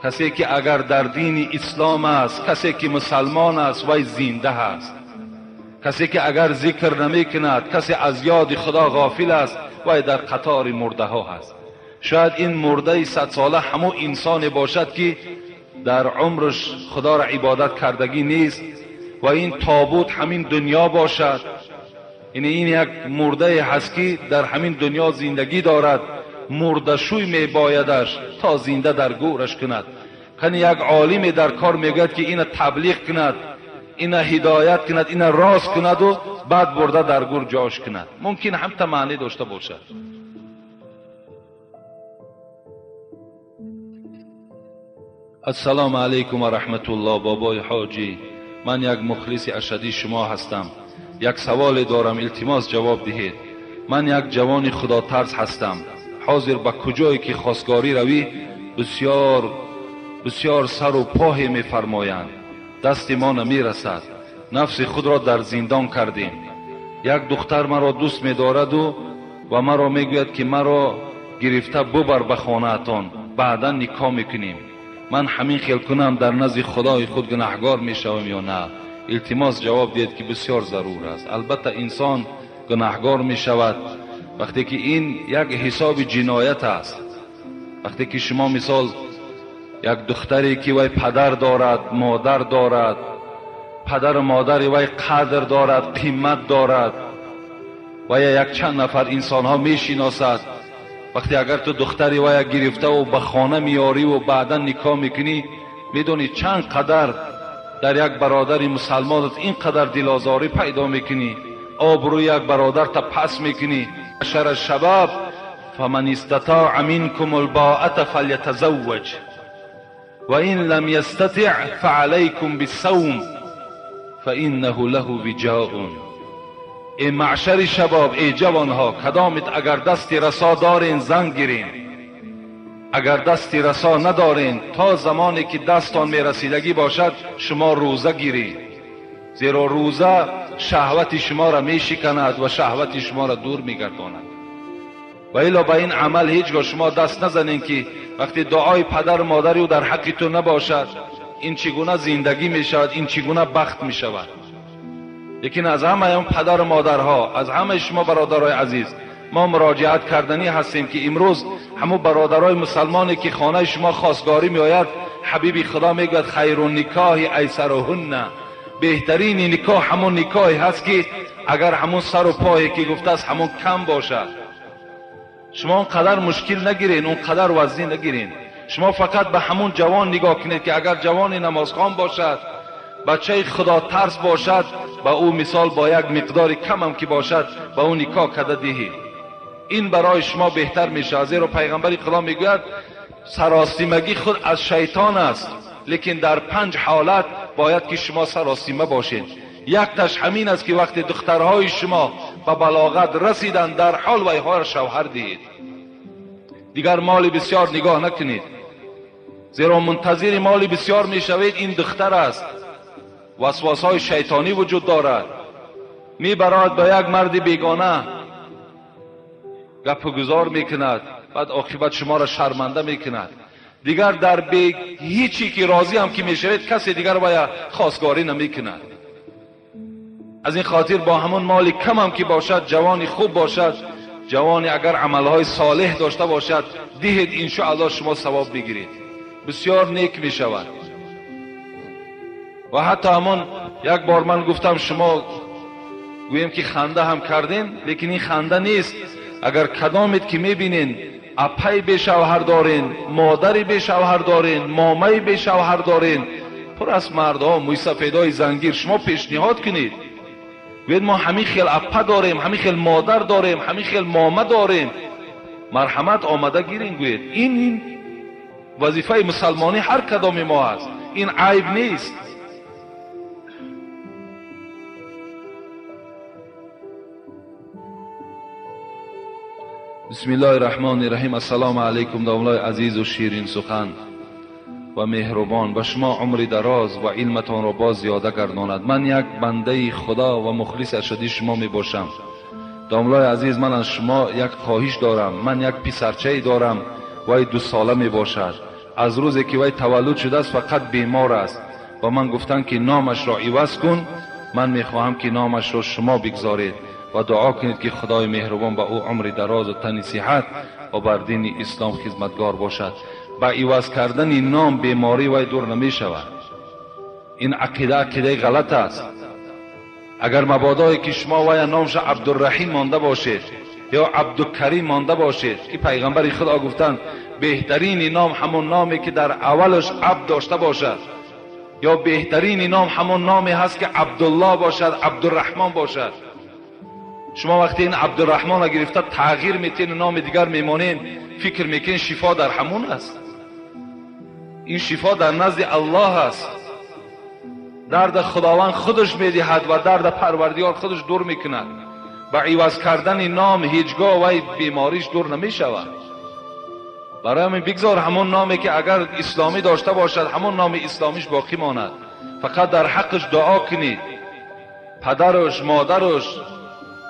کسی که اگر در دین اسلام است، کسی که مسلمان است وی زنده است. کسی که اگر ذکر نمی کند، کسی از یاد خدا غافل است وی در قطار مرده ها است. شاید این مرده 100 ساله همون انسان باشد که در عمرش خدا را عبادت کردگی نیست و این تابوت همین دنیا باشد. این یک مرده هست که در همین دنیا زندگی دارد، مرده شوی می بایدش تا زنده در گورش کند. کنی یک عالم در کار میگوید که این تبلیغ کند، این هدایت کند، این راست کند و بعد برده در گور جاش کند. ممکن هم تا معنی داشته باشد. السلام علیکم و رحمت الله. بابای حاجی، من یک مخلص اشدی شما هستم. یک سوال دارم، التماس جواب دهید. من یک جوان خدا ترس هستم. حاضر به کجایی که خواستگاری روی بسیار سر و پاه می فرمایند. دست ما نمی رسد. نفس خود را در زندان کردیم. یک دختر مرا دوست می دارد و مرا می گوید که مرا گرفته ببر به خانه‌تان، بعدا نکاح میکنیم. من همین خیال کنم در نزد خدای خود گناهگار می شوم یا نه؟ التماس جواب دید که بسیار ضرور است. البته انسان گناهگار می شود وقتی که این یک حساب جنایت است. وقتی که شما مثال یک دختری که وی پدر دارد، مادر دارد، پدر و مادر وی قدر دارد، قیمت دارد و یا یک چند نفر انسان ها می شناسد، وقتی اگر تو دختری وی گرفته و به خانه میاری و بعدا نکاح میکنی، میدونی چند قدر در یک برادر مسلمان اینقدر دلازاری پیدا میکنی، آبروی یک برادر تا پس میکنی. شر الشباب فمن استطاع منکم الباءة فلیتزوج و این لم یستطع فعلیکم بالصوم فانه له وجاء. ای معشر شباب، ای جوانها، کدامت اگر دستی رسا دارین زن گیرین، اگر دستی رسا ندارین تا زمانی که دستان می رسیدگی باشد شما روزه گیرین، زیرا روزه شهوت شما را می شکند و شهوت شما را دور می گرداند. و الا به این عمل هیچگاه شما دست نزنین که وقتی دعای پدر و مادری در حق تو نباشد این چگونه زندگی می شود، این چگونه بخت می شود. لیکن از همه اون پدر و مادرها، از همه شما برادرای عزیز، ما مراجعت کردنی هستیم که امروز همون برادرای مسلمانی که خانه شما خواستگاری می آید، حبیب خدا می گوید خیر النکاح ایسرهن، بهترین نکاح همون نکاحی هست که اگر همون سر و پایی که گفته است همون کم باشد. شما اونقدر مشکل نگیرین، اونقدر وزنی نگیرین. شما فقط به همون جوان نگاه کنید که اگر جوان نمازخوان باشد، بچه خدا ترس باشد، با او مثال با یک مقدار کم هم که باشد با او نکاح کرده دهید. این برای شما بهتر میشه. زیرا پیغمبر خدا میگوید سراسیمگی خود از شیطان است، لیکن در 5 حالت باید که شما سراسیمه باشید. یک تاش همین است که وقتی دخترهای شما به بلاغت رسیدند در حال ویها را شوهر دهید. دیگر مال بسیار نگاه نکنید، زیرا منتظر مال بسیار می شوید. این دختر است، وسواسهای شیطانی وجود دارد، می برد به یک مرد بیگانه گپ گزار می کند، بعد عاقبت شما را شرمنده می کند. دیگر در هیچی که راضی هم که می شوید کسی دیگر باید خواستگاری نمی کند. از این خاطر با همون مال کم هم که باشد، جوانی خوب باشد، جوانی اگر عملهای صالح داشته باشد، دهید، انشاءالله شما ثواب بگیرید، بسیار نیک می شود. و حتی همون یک بار من گفتم شما گویم که خنده هم کردین، لیکن این خنده نیست. اگر کدامید که می بینین اپای به شوهر دارین، مادری به شوهر دارین، مامای به شوهر دارین، پر از مردها موی سفیدای زنگیر، شما پیشنهاد کنید، گوید ما همین خیل اپا داریم، همین خیل مادر داریم، همین خیل مامه داریم، مرحمت آمده گیرین. گوید این وظیفه مسلمانی هر کدام ما است، این عیب نیست. بسم الله الرحمن الرحیم. السلام علیکم داملای عزیز و شیرین سخن و مهربان، و شما عمر دراز و علمتان را باز زیاده گرداند. من یک بنده خدا و مخلص ارشدی شما می باشم. داملای عزیز، من از شما یک خواهش دارم. من یک پسرچه دارم، وی 2 ساله می باشد. از روزی که وی تولد شده است فقط بیمار است و من گفتم که نامش را عوض کن. من می خواهم که نامش را شما بگذارید و دعا کنید که خدای مهربان به او عمر دراز و تن صحت و بر دین اسلام خدمتگار باشد. با عوض کردن نام بیماری وی دور نمی شود. این عقیده غلط است. اگر مبادای که شما وی نامش عبدالرحیم مانده باشید یا عبدالکریم مانده باشید، که پیغمبر خدا گفتند بهترین نام همون نامی که در اولش عبد داشته باشد، یا بهترین نام همون نامی هست که عبدالله باشد، عبدالرحمن باشد. شما وقتی این عبدالرحمن گرفته تغییر میتین، نام دیگر میمانین، فکر میکنین شفا در همون است. این شفا در نزد الله است. درد خداوند خودش میدهد و درد پروردگار خودش دور میکند. با عوض کردن نام هیچگاه وی بیماریش دور نمیشود. برای همین بگذار همون نامی که اگر اسلامی داشته باشد همون نام اسلامیش باقی ماند. فقط در حقش دعا کنید، پدرش مادرش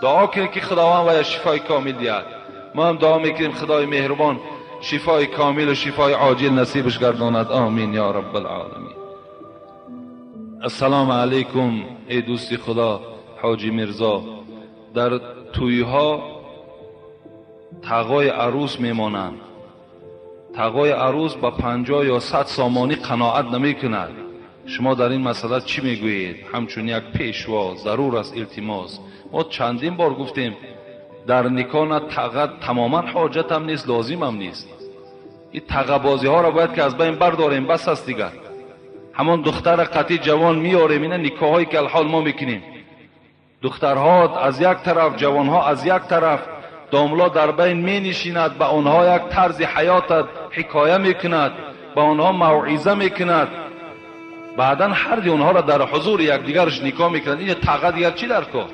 دعا کنید که خداوند وی شفای کامل دهد. ما هم دعا میکنیم خدای مهربان شفای کامل و شفای عاجل نصیبش گرداند. آمین یا رب العالمین. السلام علیکم ای دوست خدا حاجی مرزا. در تویها تقای عروس میمانند. تقای عروس با 50 یا 100 سامانی قناعت نمی کند. شما در این مسئله چی میگویید؟ همچون یک پیشوا ضرور است التماس. ما چندین بار گفتیم در نکاح تقه تماما حاجت هم نیست، لازم هم نیست. این تقه بازی ها را باید که از بین برداریم، بس است دیگر. همون دختر قطعی جوان میاریم، این نکاح هایی که الحال ما میکنیم، دخترها از یک طرف، جوانها از یک طرف، داملا در بین می نشیند، به آنها یک طرز حیات حکایه میکند، به آنها موعظه میکند، بعدا هر دی اونها را در حضور یکدیگرش نکاح میکند. این تقه دیگر چی در کار؟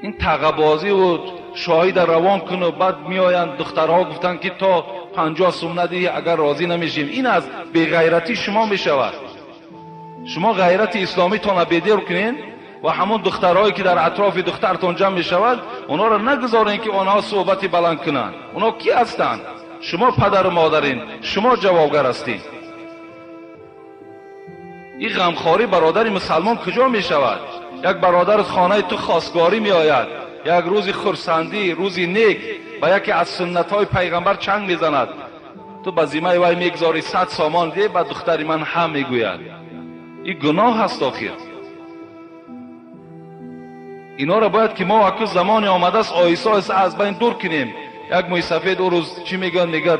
این تقه بازی و شاهد روان کن و بعد میآیند دخترها گفتن که تا 50 سوم ندهی اگر راضی نمیشیم. این از بی‌غیرتی شما میشود. شما غیرت اسلامی تان بدر کنین و همون دخترهایی که در اطراف دخترتون جمع میشود اونا را نگذارین که آنها صحبتی بلند کنند. اونا کی هستند؟ شما پدر و مادرین، شما جوابگر هستین. این غمخواری برادر مسلمان کجا می شود؟ یک برادر از خانه تو خواستگاری می آید، یک روز خرسندی، روزی نیک، با یکی از سنت های پیغمبر چنگ می زند، تو به ذمه وی میگذاری 100 سامان ده، بعد دختری من هم می گوید. این گناه هست آخر. اینا را باید که ما اکنون زمانی آمده است آیسا از بین دور کنیم. یک موی سفید او روز چی میگن؟ میگن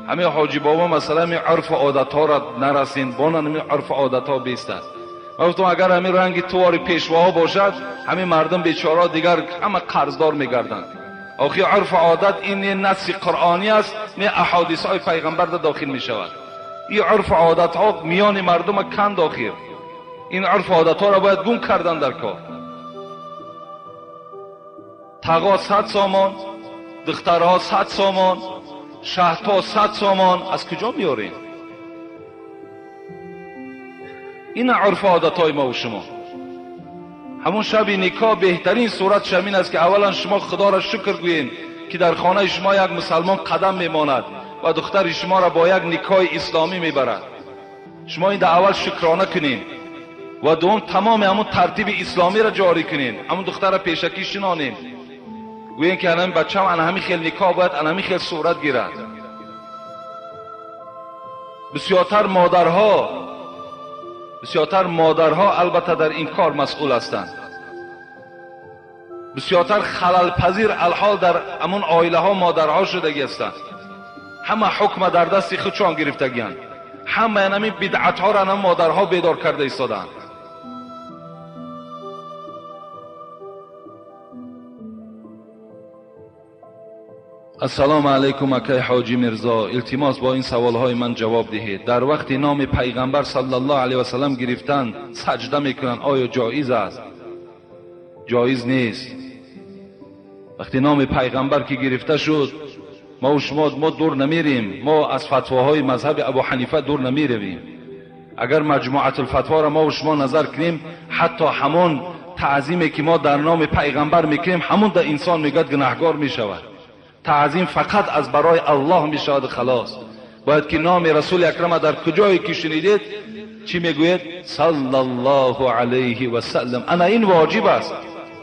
همه حاجی بابا مثلا می عرف عادت ها را نرسین، بانن می عرف عادت ها بیست است. گفتم اگر همین رنگ توار پیشواها باشد همین مردم بیچاره دیگر همه قرضدار میگردند. آخه عرف عادت این نه نص قرآنی است نه احادیث های پیغمبر در داخل می شود. این عرف عادت ها میان مردم کند آخر. این عرف عادت ها را باید گم کردن در کار. تقا 100 سامان، دخترها 100 سامان، شهدها 100 سامان، از کجا میارین؟ این عرف عادت های ما و شما. همون شب نکاح بهترین صورت شمین است که اولا شما خدا را شکر گویین که در خانه شما یک مسلمان قدم میماند و دختر شما را با یک نکاح اسلامی میبرد. شما این در اول شکرانه کنین و دوم تمام همون ترتیب اسلامی را جاری کنین. همون دختر را پیشکی شنانین، گویین که همین بچه هم همین خیل نکاح باید همین خیل صورت گیرد. بسیارتر مادرها البته در این کار مسئول هستند. بسیارتر خلل پذیر الحال در همون عائله ها مادرها شدگی هستند. همه حکم در دست خودشان گرفتگیند. همه همین بدعت ها را هم مادرها بیدار کرده ایستادند. السلام علیکم اکای حاجی مرزا، التماس با این سوال های من جواب دهید. در وقت نام پیغمبر صلی الله علیه و سلم گرفتن سجده میکنن، آیا جایز است؟ جایز نیست. وقتی نام پیغمبر که گرفته شد ما و شما دور نمیریم، ما از فتواهای مذهب ابو حنیفه دور نمیرویم. اگر مجموعه الفتوا را ما و شما نظر کنیم، حتی همون تعظیمی که ما در نام پیغمبر میکنیم همون در انسان میگد گناهکار میشود. تعظیم فقط از برای الله میشود خلاص. باید که نام رسول اکرم در کجایی که شنیدید چی میگوید؟ صلی الله علیه و سلم. انا این واجب است.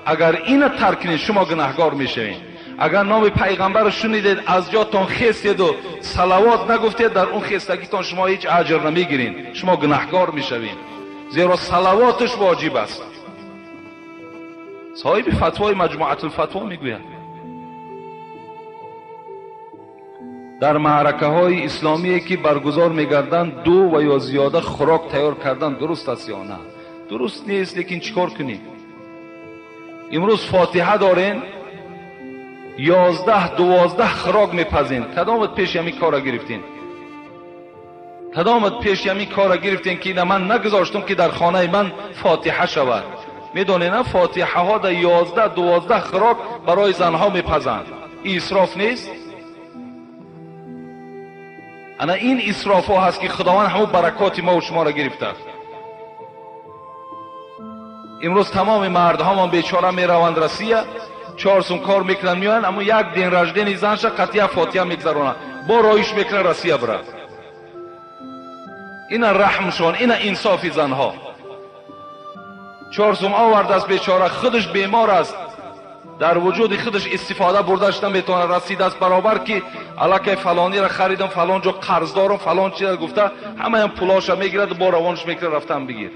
اگر این ترک کنید شما گناهکار میشوید. اگر نام پیغمبر رو شنیدید از جاتون خیستید و صلوات نگفتید، در اون خیستگیتون شما هیچ اجر نمیگیرین، شما گناهکار میشوید، زیرا صلواتش واجب است. صاحب فتوای مجموعه الفتوا میگوید در معرکه های اسلامی که برگزار میگردند 2 و یا زیاده خوراک تیار کردن درست است یا نه؟ درست نیست، لیکن چیکار کنیم؟ امروز فاتحه دارین 11-12 خوراک میپزین. کدامت پیش همین کارا گرفتین؟ کدامت پیش همین کارا گرفتین که من نگذاشتم که در خانه من فاتحه شود؟ میدونین نه فاتحه ها در 11-12 خوراک برای زنها میپزند. این اسراف نیست؟ انا این اسراف ها هست که خداوند همون برکات ما و شما را گرفته. امروز تمام مردها ما بیچاره میروند روسیه، 4 سوم کار میکنن میان، اما یک دین رجدین زنش قطعه فاتحه میگذرونن، با رایش میکنن روسیه بره. این رحم شون، این انصاف زنها. 4 سوم آورد است بیچاره، خودش بیمار است، در وجود خودش استفاده برداشت نمیتونه، رسید است برابر که الکه فلانی را خریدم، فلان جا قرض دارم، فلان چیز گفته، همه هم پولاشو میگیرد با روانش میکنه رفتن بگیر.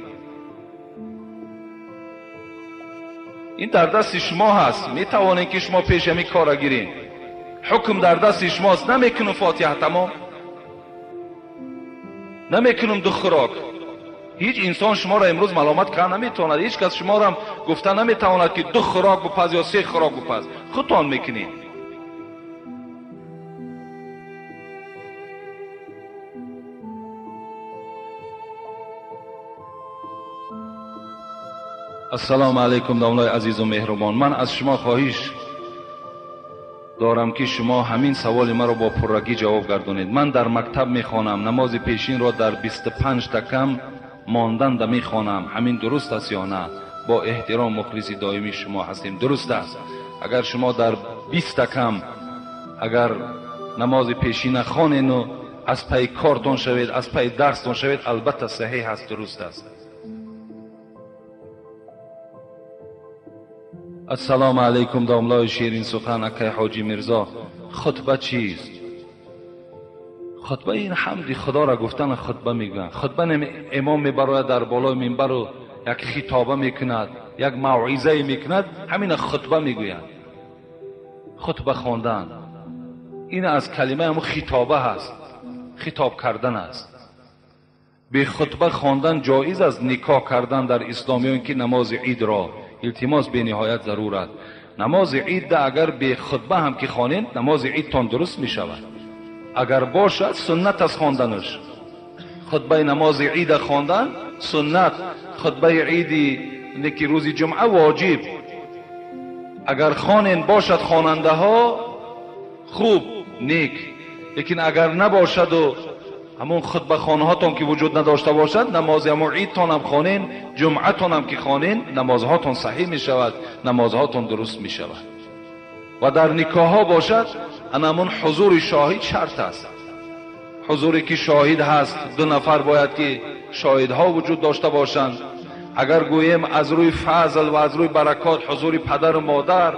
این در دست شما هست، میتوانین که شما پیش همین کار گیرین. حکم در دست شماست. نمیکنم فاتحه تمام، نمیکنم 2 خوراک. هیچ انسان شما را امروز ملامت کنه نمیتواند، هیچ کس شما را گفته نمیتواند که 2 خوراک بپز یا 3 خوراک بپز. خودتان میکنین. السلام علیکم داملای عزیز و مهربان، من از شما خواهش دارم که شما همین سوال مرا با پررگی جواب گردونید. من در مکتب میخوانم، نماز پیشین را در 25 کم ماندن میخوانم، همین درست است یا نه؟ با احترام مخلص دائمی شما هستیم. درست است. اگر شما در 20 کم اگر نماز پیشین نخوانید و از پی کارتون شوید، از پی درستون شوید، البته صحیح است، درست است. السلام علیکم داملای شیرین سخن اکای حاجی مرزا، خطبه چیست؟ خطبه این حمد خدا را گفتن خطبه میگن. خطبه امام میبره در بالای منبر و یک خطابه میکند، یک موعظه میکند، همین خطبه میگویند. خطبه خواندن این از کلمه همون خطابه هست، خطاب کردن است. به خطبه خواندن جایز است. نکاح کردن در اسلامیان که نماز عید را التماس به نهایت ضرورت. نماز عید اگر به خطبه هم که خوانید نماز عیدتان درست می شود. اگر باشد سنت از خواندنش، خطبه نماز عید خواندن سنت خطبه عیدی که روز جمعه واجب اگر خوانین باشد خواننده ها خوب نیک، لیکن اگر نباشد و همون خطبه خانه هاتون که وجود نداشته باشد، نماز همون عیدتان هم خوانین، جمعتان هم که خوانین، نمازهاتون صحیح می شود، نمازهاتون درست می شود. و در نکاح ها باشد همون حضور شاهد شرط است. حضوری که شاهد هست، 2 نفر باید که شاهدها وجود داشته باشند. اگر گوییم از روی فضل و از روی برکات حضور پدر و مادر،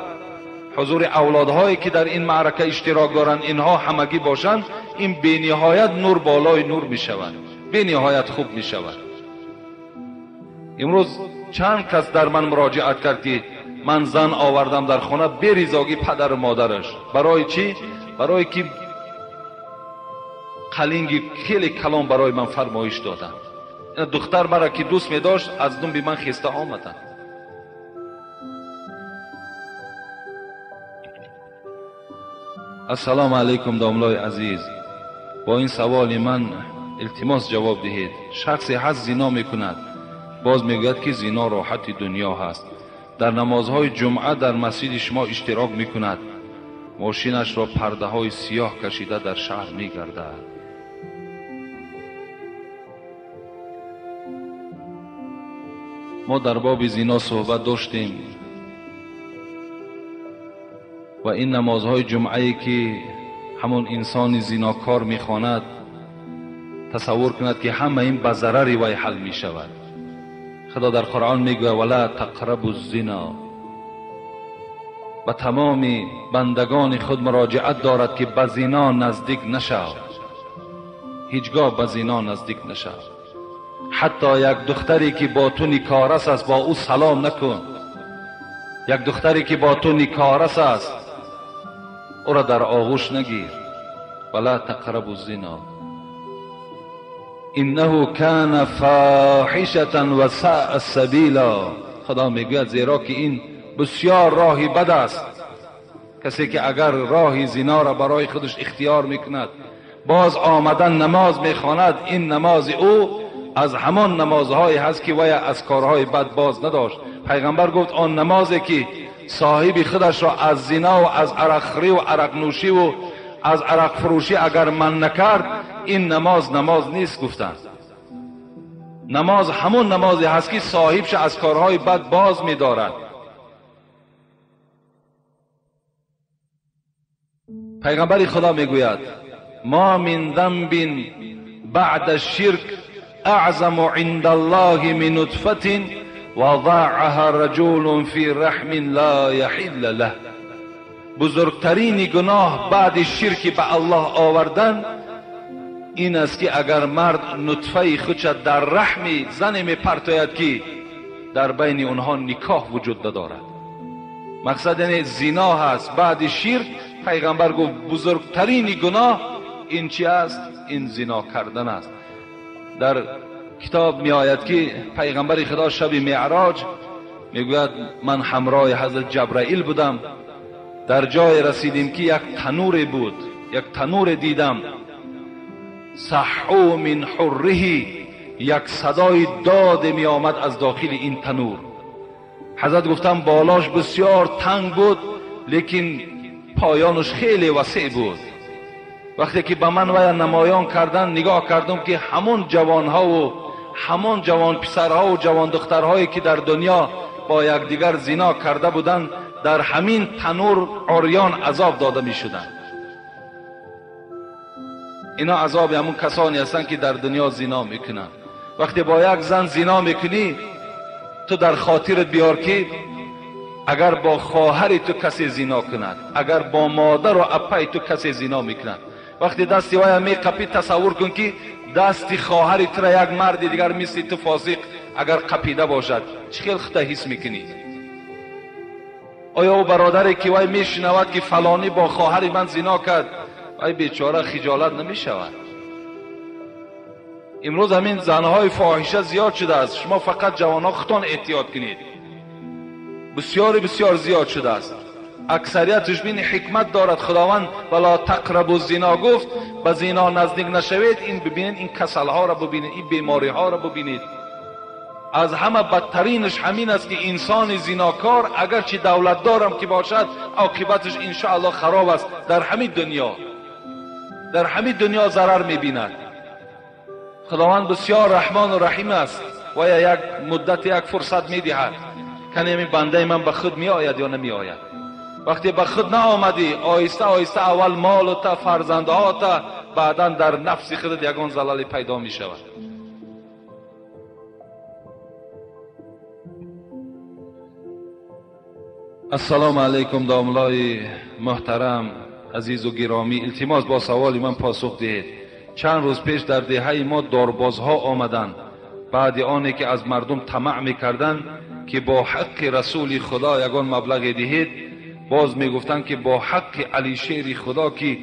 حضور اولادهایی که در این معرکه اشتراک دارند، اینها همگی باشند، این بی نهایت نور بالای نور می شود، بی نهایت خوب می شود. امروز چند کس در من مراجعت کرد که من زن آوردم در خانه بی رضایتی پدر و مادرش. برای چی؟ برای که قلنگی خیلی کلام برای من فرمایش دادن. این دختر مرا که دوست می داشت از دنبی من خسته آمدن. السلام علیکم داملای عزیز، با این سوال من التماس جواب دهید. شخصی هست زنا میکند، باز میگوید که زنا راحت دنیا هست، در نمازهای جمعه در مسجد شما اشتراک میکند، ماشینش را پرده های سیاه کشیده در شهر میگردد. ما در باب زنا صحبت داشتیم و این نمازهای جمعه‌ای که همون انسان زناکار میخواند تصور کند که همه این به ضرر وی حل می شود. خدا در قرآن میگه ولا تقربوا الزنا، و تمام بندگان خود مراجعت دارد که به زنا نزدیک نشو، هیچگاه به زنا نزدیک نشو. حتی یک دختری که با تو نکارس است با او سلام نکن، یک دختری که با تو نکارس است او را در آغوش نگیر. ولا تقربوا الزنا انه کان فاحشة و ساء سبیلا. خدا میگوید زیرا که این بسیار راهی بد است. کسی که اگر راه زنا را برای خودش اختیار میکند، باز آمدن نماز میخواند، این نماز او از همان نمازهایی هست که وی از کارهای بد باز نداشت. پیغمبر گفت آن نمازی که صاحب خودش را از زنا و از عرقخوری و عرق نوشی و از عرق فروشی اگر من نکرد، این نماز نیست. گفتند نماز همون نمازی هست که صاحبش از کارهای بد باز می‌دارد. پیغمبر خدا میگوید ما من ذنب بعد الشرك اعظم عند الله من نطفة وضعها رجل في رحم لا يحل له. بزرگترین گناه بعد شرک به الله آوردن این است که اگر مرد نطفه خودش در رحم زن میپرتاید که در بین اونها نکاح وجود ندارد. مقصد یعنی زنا هست. بعد شرک پیغمبر گفت بزرگترین گناه این چی است؟ این زنا کردن است. در کتاب می آید که پیغمبر خدا شب معراج میگوید من همراه حضرت جبرائیل بودم، در جای رسیدیم که یک تنور بود، یک تنور دیدم، صحو من حره، یک صدای داد می آمد از داخل این تنور. حضرت گفتم بالاش بسیار تنگ بود لیکن پایانش خیلی وسیع بود. وقتی که به من و نمایان کردن نگاه کردم که همون جوانها و همون جوان پسرها و جوان دخترهایی که در دنیا با یکدیگر زنا کرده بودند در همین تنور عریان عذاب داده می شدند. اینا عذاب همون کسانی هستند که در دنیا زنا میکنند. وقتی با یک زن زنا میکنی تو در خاطرت بیار که اگر با خواهر تو کسی زنا کند، اگر با مادر و اپای تو کسی زنا میکند، وقتی دستی وای می قپی تصور کن که دستی خواهر تو را یک مرد دیگر مثل تو فاسق اگر قپیده باشد چه خیلی خطا حس میکنی؟ آیا او برادری که وای میشنود که فلانی با خواهر من زنا کرد وای بیچاره خجالت نمیشود؟ امروز همین زنهای فاحشه زیاد شده است. شما فقط جوانها خودتان احتیاط کنید، بسیار زیاد شده است. اکثریتش بین حکمت دارد. خداوند ولا تقربوا الزنا گفت به زنا نزدیک نشوید. این ببینید، این کسل ها را ببینید، این بیماری ها را ببینید. از همه بدترینش همین است که انسان زیناکار اگرچه دولت دارم که باشد عاقبتش انشاءالله خراب است. در همین دنیا ضرر می‌بیند. خداوند بسیار رحمان و رحیم است و یک مدت یک فرصت می‌دهد که این بنده من به خود می‌آید یا نمی‌آید. وقتی به خود نآمدی آهسته آهسته اول مالت، فرزندهات، بعدا در نفس خودت یگان زلالی پیدا می‌شود. السلام علیکم داملای محترم عزیز و گرامی، التماس با سوال من پاسخ دهید. چند روز پیش در دهه ما داربازها آمدند بعد آنی که از مردم طمع میکردند که با حق رسول خدا یگان مبلغ دهید، باز میگفتند که با حق علی شیر خدا که